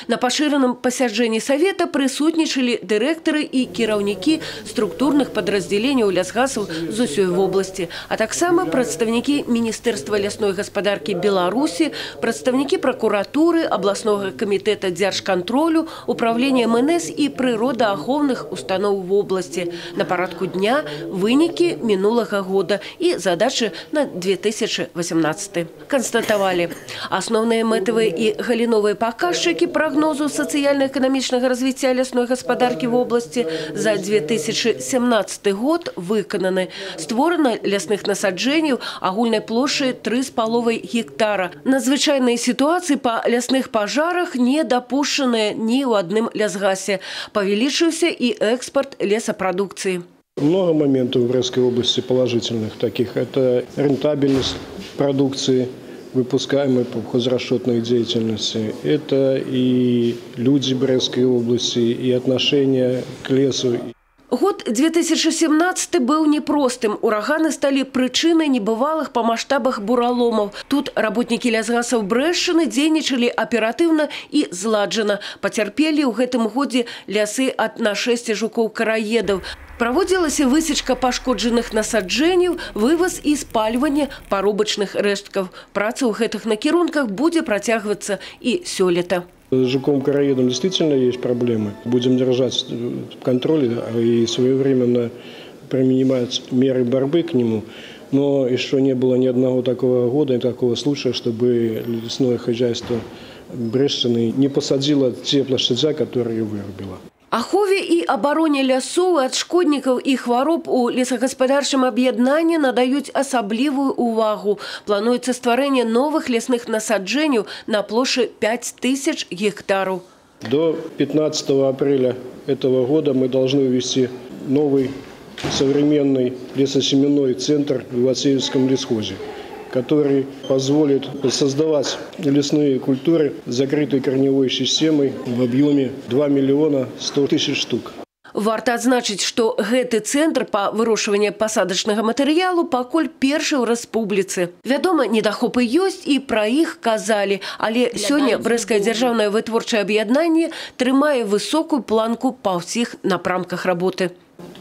На пашыраным пасяджэнні Совета прысутнічалі дырэктары і кіраўнікі структурных падраздзяленняў лясгасаў з усёй вобласці, а таксама прадстаўнікі Міністэрства лясной гаспадаркі Беларусі, прадстаўнікі пракуратуры, абласнога камітэта дзяржкантролю, управлення МНС і прыродаахоўных устаноў вобласці. На парадку дня вынікі мінулага года і задачы на 2018. Констатавалі. Асноўныя мэтавыя і галіновыя паказчыкі прагнозу сацыяльна-эканамічнага развіцця лясной гаспадаркі в области за 2017 год выкананы. Створана лясных насаджэнняў агульнай плошчай 3,5 гектара. Надзвычайныя сітуацыі па лясных пажарах не дапушчаныя ні ў адным лясгасе. Павялічыўся і экспорт лесапрадукцыі. Много моментов в Брестской области положительных таких. Это рентабельность продукции, выпускаемой по хозрасчетной деятельности. Это и люди Брестской области, и отношения к лесу. Год 2017 был непростым. Ураганы стали причиной небывалых по масштабах бураломов. Тут работники лясгасов Брэшчыны дзейнічалі оперативно и зладжана. Потерпели в этом годе лясы от нашествия жуков-караедов. Проводилась высечка пашкоджаных насаджэнняў, вывоз и спальванне парубачных рэшткаў. Праца ў гэтых накірунках будзе працягвацца і сёлета. С жуком-караедом действительно есть проблемы. Будем держать контроль и своевременно принимать меры борьбы к нему. Но еще не было ни одного такого года, ни такого случая, чтобы лесное хозяйство Брэшчыны не посадило те площадя, которые вырубило. Ахове і абароне лясоў ад шкоднікаў і хвароб у лесагаспадарчым аб'яднанні надаюць асаблівую увагу. Плануецца стварэнне новых лясных насаджэнняў на плошчы 5000 гектаров. До 15 апреля этого года мы должны ввести новый современный лесосеменной центр в Ивацеевском лесхозе, который позволит создавать лесные культуры с закрытой корневой системой в объеме 2 миллиона 100 тысяч штук. Варта адзначыць, што гэты цэнтр па вырошчванні пасадачнага матэрыялу пакуль першы ў рэспубліцы. Вядома, недахопы ёсць і пра іх казалі, але сёння Брэсцкае дзяржаўнае вытворчае аб'яднанне трымае высокую планку па ўсіх напрамках работы.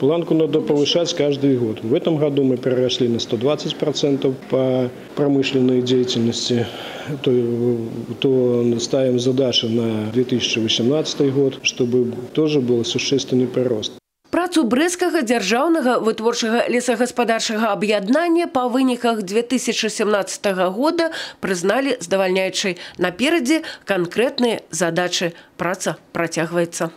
Планку надо повышать каждый год. В этом году мы переросли на 120% по промышленной деятельности. То ставим задачу на 2018 год, чтобы тоже был существенный прирост. Працу Брэсцкага дзяржаўнага вытворчага лесагаспадарчага аб'яднання па выніках 2017 года прызналі здавальняючай. Наперадзе канкрэтныя задачы. Праца працягваецца.